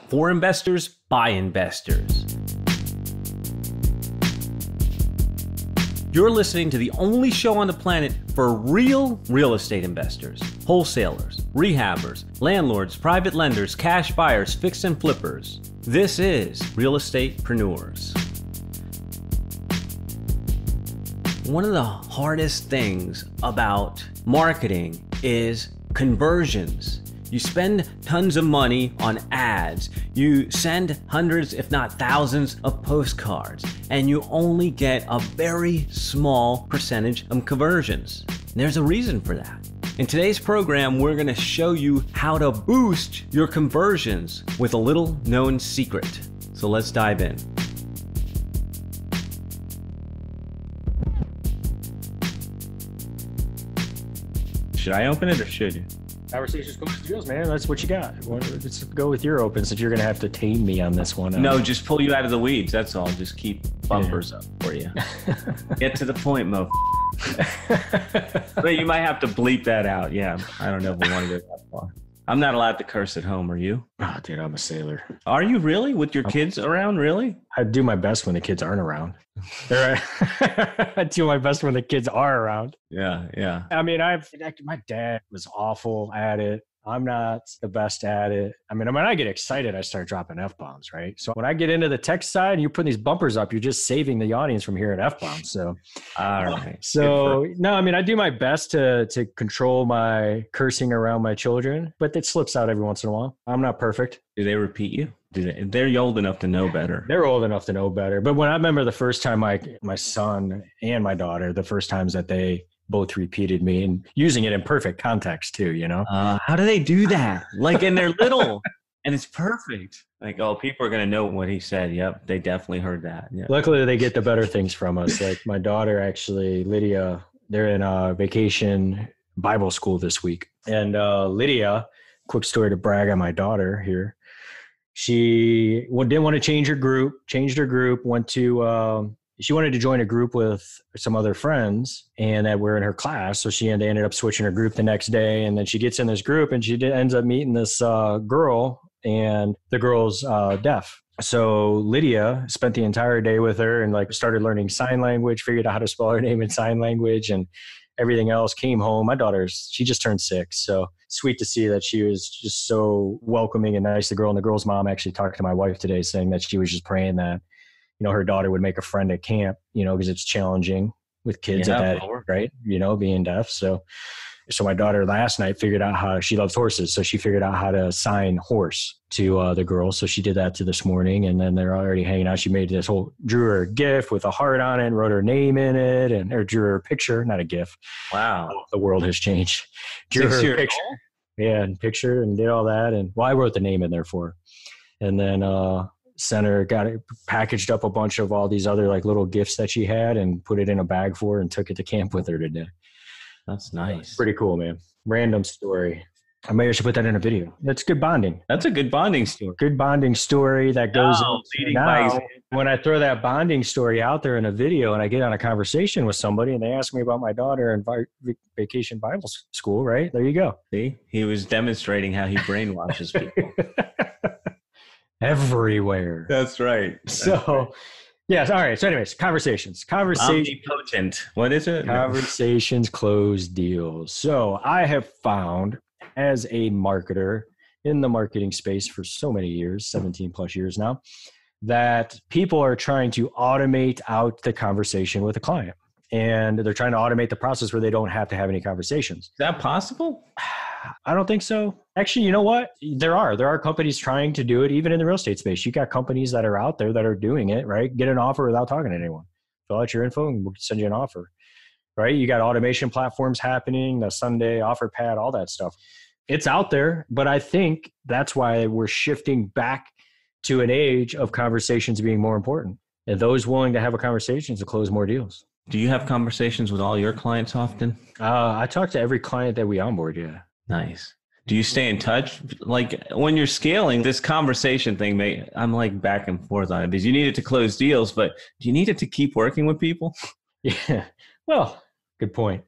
For investors, by investors. You're listening to the only show on the planet for real estate investors, wholesalers, rehabbers, landlords, private lenders, cash buyers, fix and flippers. This is Real EstatePreneurs. One of the hardest things about marketing is conversions. You spend tons of money on ads. You send hundreds, if not thousands, of postcards, and you only get a very small percentage of conversions. And there's a reason for that. In today's program, we're going to show you how to boost your conversions with a little known secret. So let's dive in. Should I open it or should you? Conversations close deals, man. That's what you got. Let's go with your open since you're going to have to tame me on this one. No, just pull you out of the weeds. That's all. Just keep bumpers up for you. Get to the point, Mo. But you might have to bleep that out. Yeah, I don't know if we want to go that far. I'm not allowed to curse at home. Are you? Oh, dude, I'm a sailor. Are you really? With your kids around, really? I do my best when the kids aren't around. I do my best when the kids are around. Yeah. I mean, my dad was awful at it. I'm not the best at it. I mean, when I get excited, I start dropping F-bombs, right? So when I get into the tech side and you're putting these bumpers up, you're just saving the audience from hearing F-bombs. So, all right. So, no, I mean, I do my best to control my cursing around my children, but it slips out every once in a while. I'm not perfect. Do they repeat you? They're old enough to know better. They're old enough to know better. But when I remember the first time my son and my daughter, the first times that they both repeated me and using it in perfect context too, you know? How do they do that? Like, and they're little and it's perfect. Like, oh, people are going to know what he said. Yep. They definitely heard that. Yep. Luckily they get the better things from us. Like my daughter, actually, Lydia, they're in a vacation Bible school this week. And Lydia, quick story to brag on my daughter here. She didn't want to changed her group, went to, she wanted to join a group with some other friends and that were in her class. So she ended up switching her group the next day. And then she gets in this group and she ends up meeting this girl, and the girl's deaf. So Lydia spent the entire day with her and like started learning sign language, figured out how to spell her name in sign language and everything else. Came home. My she just turned 6. So sweet to see that she was just so welcoming and nice. The girl's mom actually talked to my wife today saying that she was just praying that, you know, her daughter would make a friend at camp, you know, because it's challenging with kids at that age, right? You know, being deaf. So my daughter last night figured out how she loves horses. So she figured out how to sign horse to the girl. So she did that to this morning, and then they're already hanging out. She made drew her a GIF with a heart on it and wrote her name in it, or drew her a picture, not a GIF. Wow. The world has changed. Drew her a picture. Yeah, and picture and did all that. And I wrote the name in there for her. And then, Center got it packaged up a bunch of all these other like little gifts that she had and put it in a bag for her and took it to camp with her today. That's nice. Pretty cool, man. Random story. Maybe I should put that in a video. That's good bonding. That's a good bonding story. Good bonding story that goes now. When I throw that bonding story out there in a video and I get on a conversation with somebody and they ask me about my daughter and vacation Bible school, right? There you go. See, he was demonstrating how he brainwashes people. Everywhere. That's right. So, yes. All right. So anyways, conversations. Omnipotent. What is it? Conversations close deals. So I have found as a marketer in the marketing space for so many years, 17 plus years now, that people are trying to automate out the conversation with a client. And they're trying to automate the process where they don't have to have any conversations. Is that possible? I don't think so. Actually, you know what? There are companies trying to do it, even in the real estate space. You got companies that are out there that are doing it, right? Get an offer without talking to anyone. Fill out your info and we'll send you an offer, right? You got automation platforms happening, the Sunday offer pad, all that stuff. It's out there, but I think that's why we're shifting back to an age of conversations being more important. And those willing to have a conversation to close more deals. Do you have conversations with all your clients often? I talk to every client that we onboard, yeah. Nice. Do you stay in touch? Like when you're scaling this conversation thing, I'm like back and forth on it because you need it to close deals, but do you need it to keep working with people? Yeah. Well, Good point.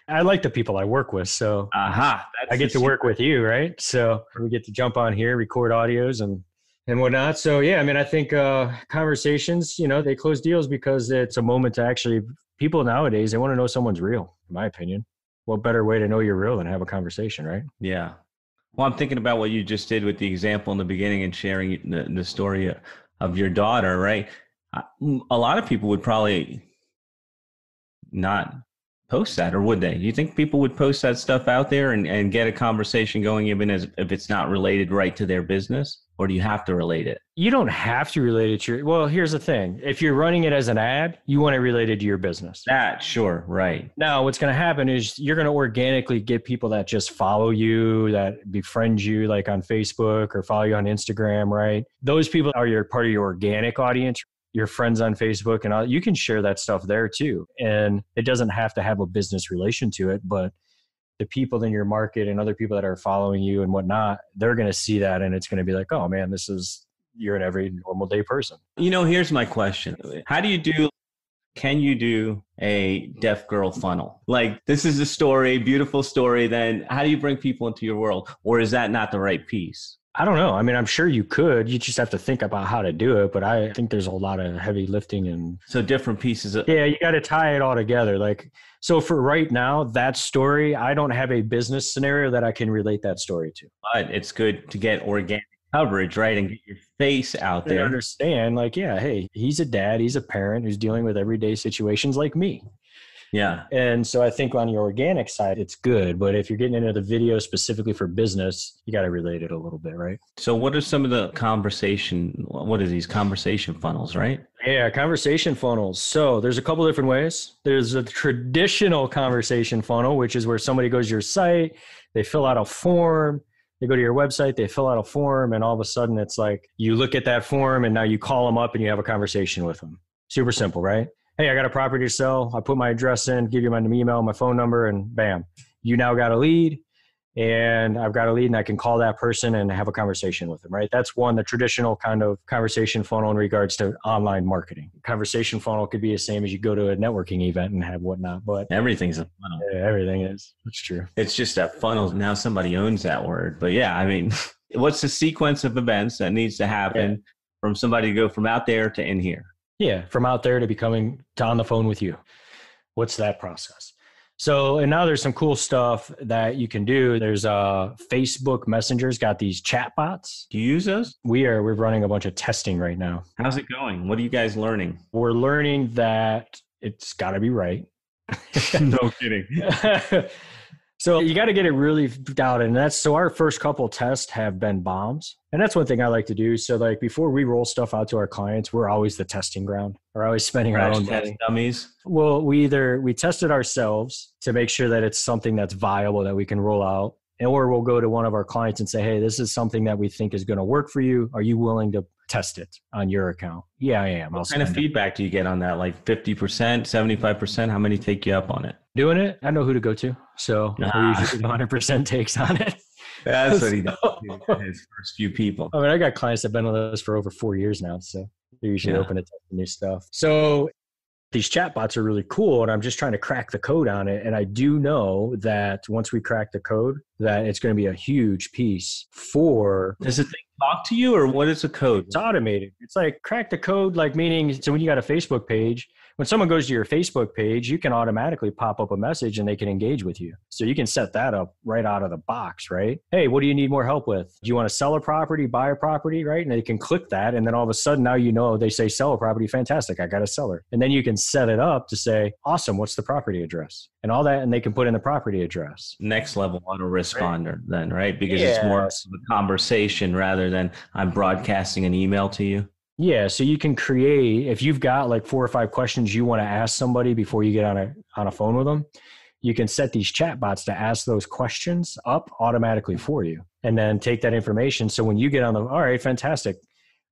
I like the people I work with, so Aha. I get to work with you, right? So we get to jump on here, record audios and whatnot. So yeah, I mean, I think conversations, they close deals because it's a moment to actually. People nowadays, they want to know someone's real. In my opinion, what better way to know you're real than have a conversation, right? Yeah. Well, I'm thinking about what you just did with the example in the beginning and sharing the story of your daughter, right? A lot of people would probably not post that, or would they? Do you think people would post that stuff out there and get a conversation going, even as if it's not related right to their business? Or do you have to relate it? You don't have to relate it to your, well, here's the thing. If you're running it as an ad, you want it related to your business. That, sure, right. Now, what's going to happen is you're going to organically get people that just follow you, that befriend you like on Facebook or follow you on Instagram, right? Those people are your part of your organic audience, your friends on Facebook, and all. You can share that stuff there too. And it doesn't have to have a business relation to it, but the people in your market and other people that are following you and whatnot, they're going to see that and it's going to be like, oh man, you're an every normal day person. Here's my question. Can you do a deaf girl funnel? Like, this is a story, beautiful story. Then how do you bring people into your world? Or is that not the right piece? I don't know. I mean, I'm sure you could. You just have to think about how to do it. But I think there's a lot of heavy lifting and so different pieces. Yeah, you got to tie it all together. Like, so for right now, that story, I don't have a business scenario that I can relate that story to. But it's good to get organic coverage, right? And get your face out there. I understand, like, yeah, hey, he's a dad, he's a parent who's dealing with everyday situations like me. Yeah. And so I think on your organic side, it's good. But if you're getting into the video specifically for business, you got to relate it a little bit, right? So what are some of the what are these conversation funnels, right? Yeah, conversation funnels. So there's a couple different ways. There's a traditional conversation funnel, which is where somebody goes to your site, they fill out a form, they go to your website, they fill out a form, and all of a sudden it's like you look at that form and now you call them up and you have a conversation with them. Super simple, right? Hey, I got a property to sell. I put my address in, give you my email, my phone number, and bam, you now got a lead. And I've got a lead and I can call that person and have a conversation with them, right? That's one, the traditional kind of conversation funnel in regards to online marketing. Conversation funnel could be the same as you go to a networking event and have whatnot, but everything's a funnel. Yeah, everything is. That's true. It's just that funnel. Now somebody owns that word. But yeah, I mean, what's the sequence of events that needs to happen from somebody to go from out there to in here? Yeah, from out there to on the phone with you. What's that process? So, and now there's some cool stuff that you can do. There's Facebook Messenger's got these chat bots. Do you use those? We're running a bunch of testing right now. How's it going? What are you guys learning? We're learning that it's got to be right. No kidding. So you got to get it really out. And so our first couple tests have been bombs. And that's one thing I like to do. So like before we roll stuff out to our clients, we're always the testing ground. We're always spending our own money. Dummies. Well, we test it ourselves to make sure that it's something that's viable that we can roll out. Or we'll go to one of our clients and say, hey, this is something that we think is going to work for you. Are you willing to test it on your account? Yeah, I am. What kind of feedback do you get on that? Like 50%, 75%? How many take you up on it? Doing it, I know who to go to. So usually 100% takes on it. That's what he does. His first few people. I mean, I got clients that have been with us for over 4 years now. So they're usually open to testing new stuff. So these chatbots are really cool, and I'm just trying to crack the code on it. And I do know that once we crack the code, that it's going to be a huge piece for. Does the thing talk to you, or what is the code? It's automated. It's like crack the code, like meaning, so when you got a Facebook page, when someone goes to your Facebook page, you can automatically pop up a message and they can engage with you. So you can set that up right out of the box, right? Hey, what do you need more help with? Do you want to sell a property, buy a property, right? And they can click that. And then all of a sudden now they say sell a property. Fantastic. I got a seller. And then you can set it up to say, awesome, what's the property address? And all that. And they can put in the property address. Next level autoresponder then, right? Because it's more of a conversation rather than I'm broadcasting an email to you. Yeah. So you can create, if you've got like 4 or 5 questions you want to ask somebody before you get on a phone with them, you can set these chatbots to ask those questions up automatically for you and then take that information. So when you get on all right, fantastic.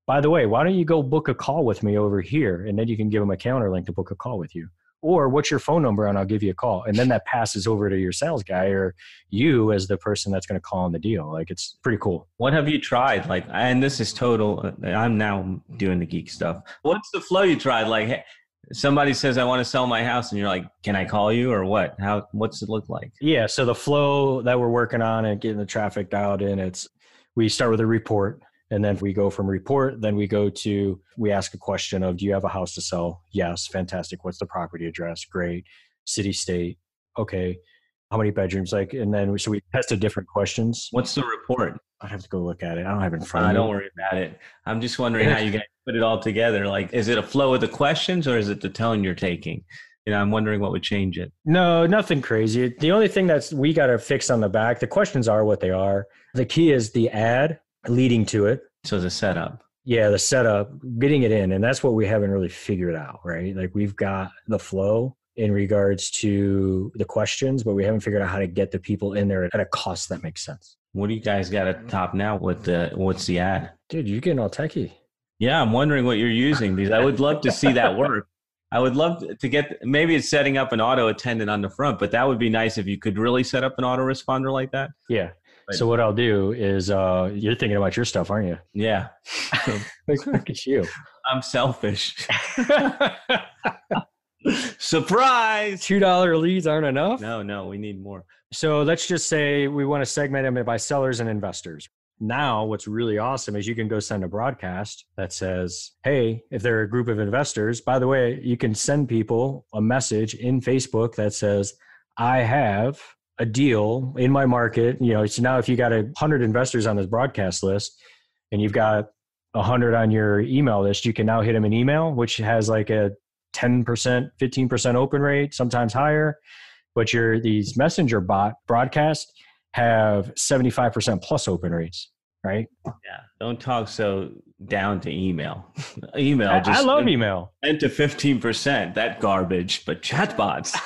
By the way, why don't you go book a call with me over here? And then you can give them a calendar link to book a call with you. Or what's your phone number and I'll give you a call. And then that passes over to your sales guy or you as the person that's going to call on the deal. Like, it's pretty cool. What have you tried? Like, and this is total, I'm now doing the geek stuff. What's the flow you tried? Like, Somebody says, I want to sell my house. And you're like, can I call you or what? What's it look like? Yeah. So the flow that we're working on and getting the traffic dialed in, we start with a report. And then we go from report, then we ask a question of, do you have a house to sell? Yes. Fantastic. What's the property address? Great. City, state. Okay. How many bedrooms? So we tested different questions. What's the report? I have to go look at it. I don't have it in front of me. Don't worry about it. I'm just wondering how you guys put it all together. Like, is it a flow of the questions or is it the tone you're taking? I'm wondering what would change it. No, nothing crazy. The only thing we got to fix on the back, the questions are what they are. The key is the ad leading to it. So the setup. Yeah, the setup, getting it in. And that's what we haven't really figured out, right? Like we've got the flow in regards to the questions, but we haven't figured out how to get the people in there at a cost that makes sense. What do you guys got at the top now? What's the ad? Dude, you're getting all techie. Yeah, I'm wondering what you're using because I would love to see that work. I would love to get, maybe it's setting up an auto attendant on the front, but that would be nice if you could really set up an autoresponder like that. Yeah. So what I'll do is, you're thinking about your stuff, aren't you? Yeah. Look at you. I'm selfish. Surprise. $2 leads aren't enough? No, we need more. So let's just say we want to segment them by sellers and investors. Now, what's really awesome is you can go send a broadcast that says, hey, if they're a group of investors, by the way, you can send people a message in Facebook that says, I have a deal in my market. So now if you got 100 investors on this broadcast list and you've got 100 on your email list, you can now hit them an email, which has like a 10%, 15% open rate, sometimes higher. But these messenger bot broadcasts have 75% plus open rates, right? Yeah. Don't talk so down to email. I love email. 10 to 15%, that garbage, but chatbots.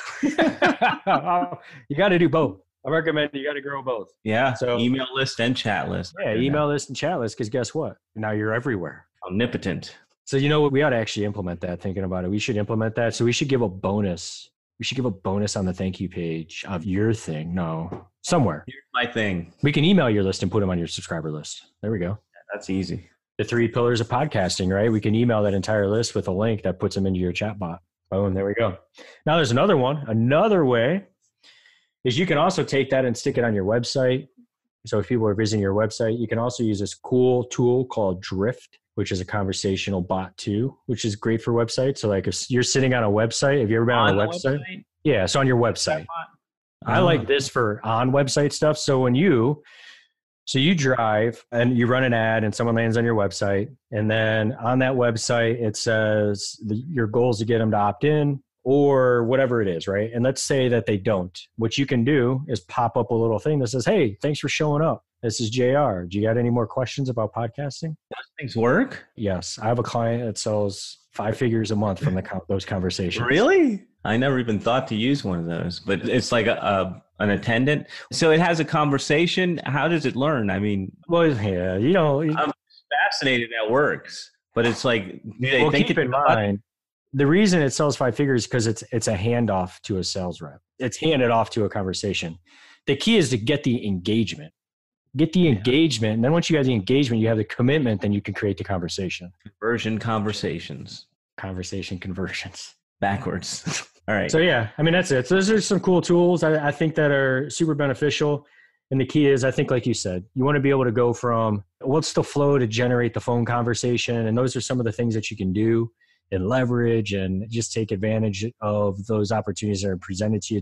You got to do both. I recommend you got to grow both. Yeah. So email list and chat list. Yeah. Email list and chat list. Cause guess what? Now you're everywhere. Omnipotent. So you know what? We ought to actually implement that, thinking about it. We should implement that. So we should give a bonus. We should give a bonus on the thank you page of your thing. No, somewhere. Here's my thing. We can email your list and put them on your subscriber list. There we go. Yeah, that's easy. The 3 pillars of podcasting, right? We can email that entire list with a link that puts them into your chat bot. Boom, there we go. Now there's another one. Another way is you can also take that and stick it on your website. So if people are visiting your website, you can also use this cool tool called Drift, which is a conversational bot too, which is great for websites. So like if you're sitting on a website, have you ever been on a website? Yeah, so on your website. I like this for on website stuff. So you drive and you run an ad and someone lands on your website. And then on that website, it says your goal is to get them to opt in or whatever it is, right? And let's say that they don't. What you can do is pop up a little thing that says, hey, thanks for showing up. This is JR. Do you got any more questions about podcasting? Those things work? Yes. I have a client that sells 5 figures a month from those conversations. Really? I never even thought to use one of those, but it's like an attendant. So it has a conversation. How does it learn? I mean, well, yeah, I'm fascinated that works, but it's like, keep in mind, the reason it sells 5 figures is because it's a handoff to a sales rep. It's handed off to a conversation. The key is to get the engagement. Get the engagement. And then once you have the engagement, you have the commitment, then you can create the conversation. Conversations. Conversation conversions. Backwards. All right. So yeah, I mean, that's it. So those are some cool tools I think that are super beneficial. And the key is, I think, like you said, you want to be able to go from what's the flow to generate the phone conversation. And those are some of the things that you can do and leverage and just take advantage of those opportunities that are presented to you.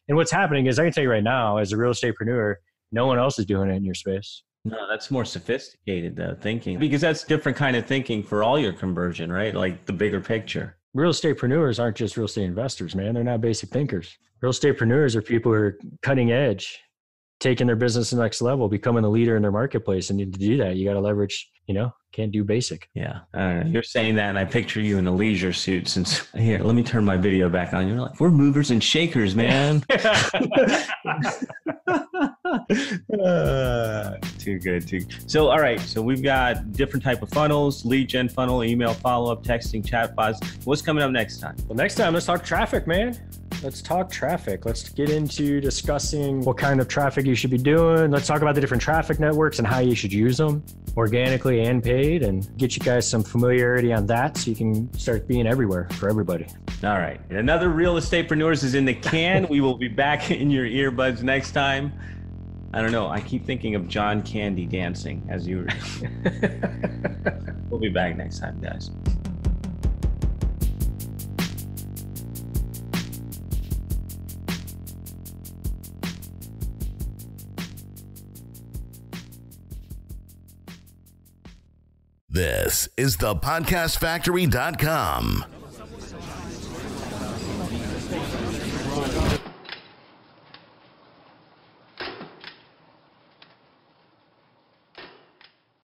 And what's happening is, I can tell you right now, as a real estatePreneur, no one else is doing it in your space. No, that's more sophisticated thinking, because that's different kind of thinking for all your conversion, right? Like the bigger picture. Real estatePreneurs aren't just real estate investors, man. They're not basic thinkers. Real estatePreneurs are people who are cutting edge, taking their business to the next level, becoming the leader in their marketplace. And to do that, you got to leverage, can't do basic. Yeah. You're saying that, and I picture you in a leisure suit. Since here, let me turn my video back on. You're like, we're movers and shakers, man. Too good. So, all right. So we've got different type of funnels: lead gen funnel, email follow-up, texting, chat bots. What's coming up next time? Well, next time, let's talk traffic, man. Let's talk traffic. Let's get into discussing what kind of traffic you should be doing. Let's talk about the different traffic networks and how you should use them organically and paid, and get you guys some familiarity on that so you can start being everywhere for everybody. All right. Another Real Estatepreneur's is in the can. We will be back in your earbuds next time. I don't know. I keep thinking of John Candy dancing as you. We'll be back next time, guys. This is thepodcastfactory.com.